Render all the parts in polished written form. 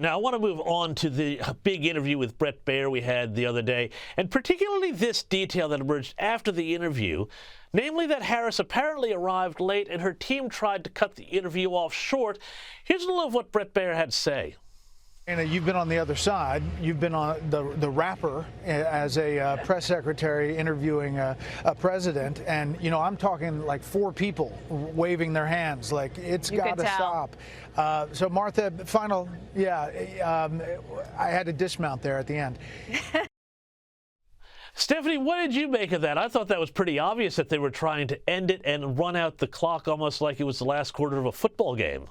Now, I want to move on to the big interview with Bret Baier we had the other day, and particularly this detail that emerged after the interview, namely that Harris apparently arrived late and her team tried to cut the interview off short. Here's a little of what Bret Baier had to say. You've been on the other side. You've been on the rapper as a press secretary interviewing a president. And, you know, I'm talking like 4 people waving their hands like it's got to stop. So, Martha, I had to dismount there at the end. Stephanie, what did you make of that? I thought that was pretty obvious that they were trying to end it and run out the clock almost like it was the last quarter of a football game.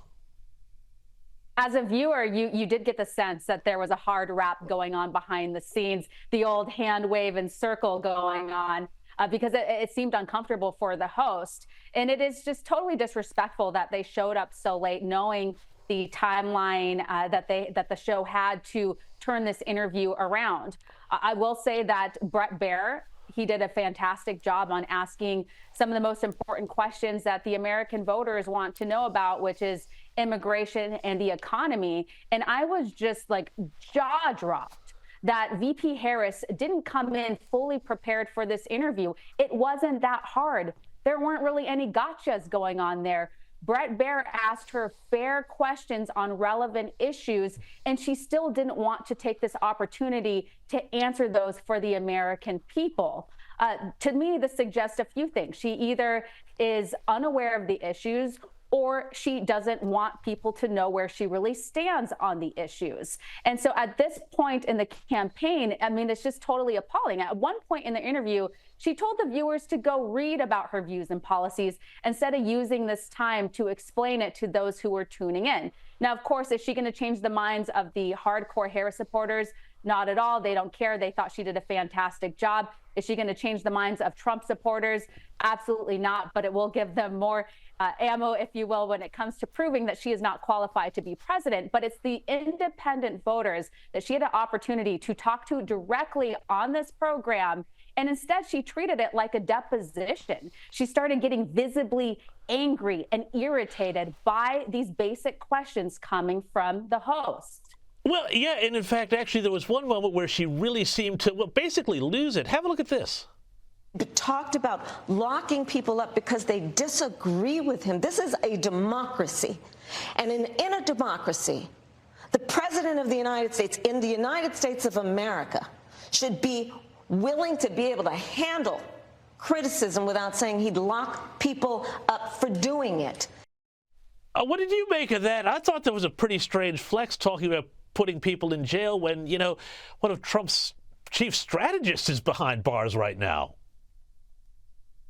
As a viewer, you did get the sense that there was a hard rap going on behind the scenes, the old hand wave and circle going on, because it seemed uncomfortable for the host. And it is just totally disrespectful that they showed up so late, knowing the timeline that the show had to turn this interview around. I will say that Bret Baier, he did a fantastic job on asking some of the most important questions that the American voters want to know about, which is immigration and the economy. And I was just like jaw dropped that VP Harris didn't come in fully prepared for this interview. It wasn't that hard. There weren't really any gotchas going on there. Bret Baier asked her fair questions on relevant issues, and she still didn't want to take this opportunity to answer those for the American people. To me, this suggests a few things. She either is unaware of the issues, or she doesn't want people to know where she really stands on the issues. And so at this point in the campaign, I mean, it's just totally appalling. At one point in the interview, she told the viewers to go read about her views and policies instead of using this time to explain it to those who were tuning in. Now, of course, is she going to change the minds of the hardcore Harris supporters? Not at all. They don't care. They thought she did a fantastic job. Is she going to change the minds of Trump supporters? Absolutely not. But it will give them more ammo, if you will, when it comes to proving that she is not qualified to be president. But it's the independent voters that she had an opportunity to talk to directly on this program. And instead, she treated it like a deposition. She started getting visibly angry and irritated by these basic questions coming from the host. Well, yeah, and in fact, actually, there was one moment where she really seemed to, well, basically lose it. Have a look at this. Talked about locking people up because they disagree with him. This is a democracy. And in a democracy, the president of the United States, in the United States of America, should be willing to be able to handle criticism without saying he'd lock people up for doing it. What did you make of that? I thought that was a pretty strange flex, talking about putting people in jail when, you know, one of Trump's chief strategists is behind bars right now.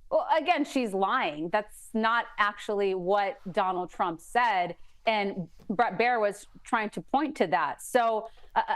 Well, again, she's lying. That's not actually what Donald Trump said. And Bret Baier was trying to point to that. So,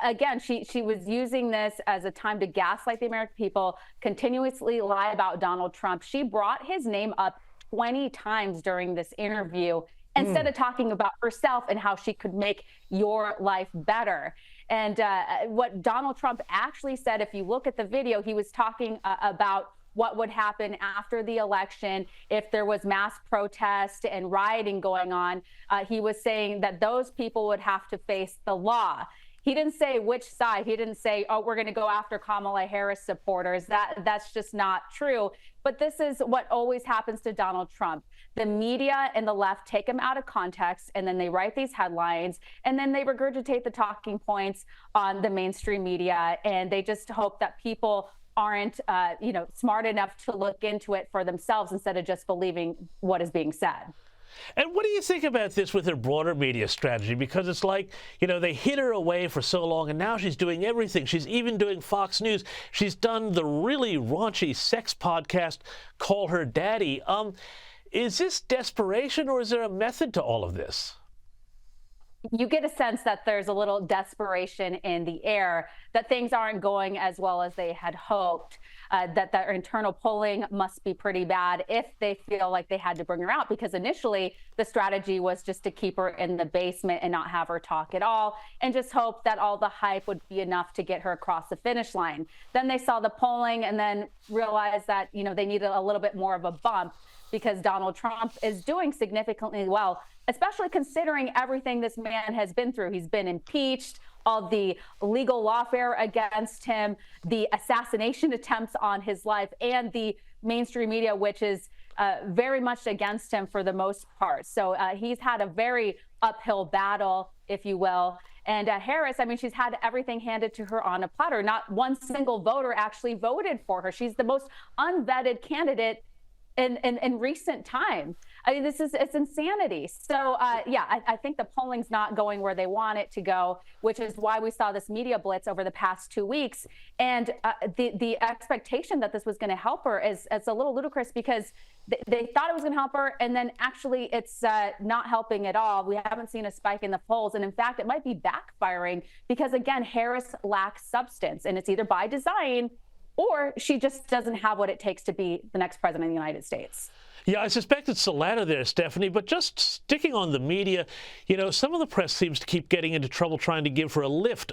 again, she was using this as a time to gaslight the American people, continuously lie about Donald Trump. She brought his name up 20 times during this interview instead of talking about herself and how she could make your life better. And what Donald Trump actually said, if you look at the video, he was talking about what would happen after the election if there was mass protest and rioting going on. He was saying that those people would have to face the law. He didn't say which side. He didn't say, oh, we're going to go after Kamala Harris supporters. That's just not true. But this is what always happens to Donald Trump. The media and the left take him out of context, and then they write these headlines, and then they regurgitate the talking points on the mainstream media, and they just hope that people aren't smart enough to look into it for themselves instead of just believing what is being said. And what do you think about this with her broader media strategy? Because it's like, you know, they hid her away for so long, and now she's doing everything. She's even doing Fox News. She's done the really raunchy sex podcast, Call Her Daddy. Is this desperation, or is there a method to all of this? You get a sense that there's a little desperation in the air, that things aren't going as well as they had hoped, that their internal polling must be pretty bad if they feel like they had to bring her out, because initially the strategy was just to keep her in the basement and not have her talk at all, and just hope that all the hype would be enough to get her across the finish line. Then they saw the polling and then realized that, you know, they needed a little bit more of a bump, because Donald Trump is doing significantly well especially considering everything this man has been through. He's been impeached, all the legal lawfare against him, the assassination attempts on his life, and the mainstream media, which is very much against him for the most part. So he's had a very uphill battle, if you will. And Harris, I mean, she's had everything handed to her on a platter. Not one single voter actually voted for her. She's the most unvetted candidate in recent time. I mean, it's insanity. So, yeah, I think the polling's not going where they want it to go, which is why we saw this media blitz over the past 2 weeks. And the expectation that this was going to help her is it's a little ludicrous, because they thought it was going to help her, and then actually it's not helping at all. We haven't seen a spike in the polls. And in fact, it might be backfiring because, again, Harris lacks substance, and it's either by design or she just doesn't have what it takes to be the next president of the United States. Yeah, I suspect it's the latter there, Stephanie, but just sticking on the media, you know, some of the press seems to keep getting into trouble trying to give her a lift.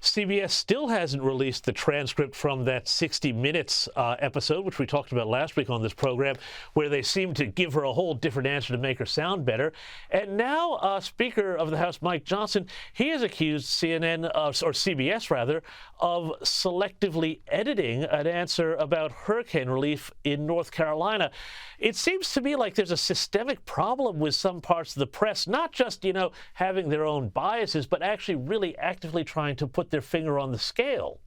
CBS still hasn't released the transcript from that 60 Minutes episode, which we talked about last week on this program, where they seem to give her a whole different answer to make her sound better. And now Speaker of the House Mike Johnson, he has accused CNN, or CBS rather, of selectively editing an answer about hurricane relief in North Carolina. It seems to me like there's a systemic problem with some parts of the press, not just, you know, having their own biases, but actually really actively trying to put their finger on the scale.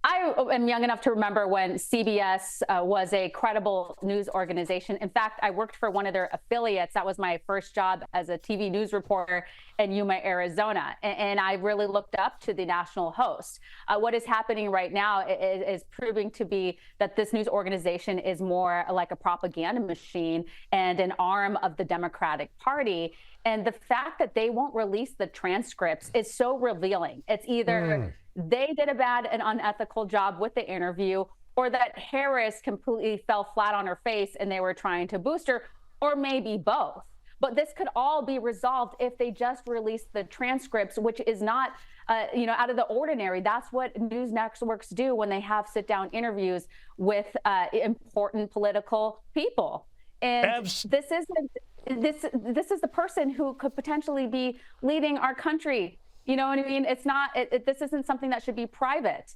I am young enough to remember when CBS was a credible news organization. In fact, I worked for one of their affiliates. That was my first job as a TV news reporter in Yuma, Arizona. And I really looked up to the national host. What is happening right now is proving to be that this news organization is more like a propaganda machine and an arm of the Democratic Party. And the fact that they won't release the transcripts is so revealing. It's either they did a bad and unethical job with the interview, or that Harris completely fell flat on her face and they were trying to boost her, or maybe both. But this could all be resolved if they just release the transcripts, which is not, you know, out of the ordinary. That's what news networks do when they have sit-down interviews with important political people. And this is the person who could potentially be leading our country. You know what I mean? It's not, this isn't something that should be private.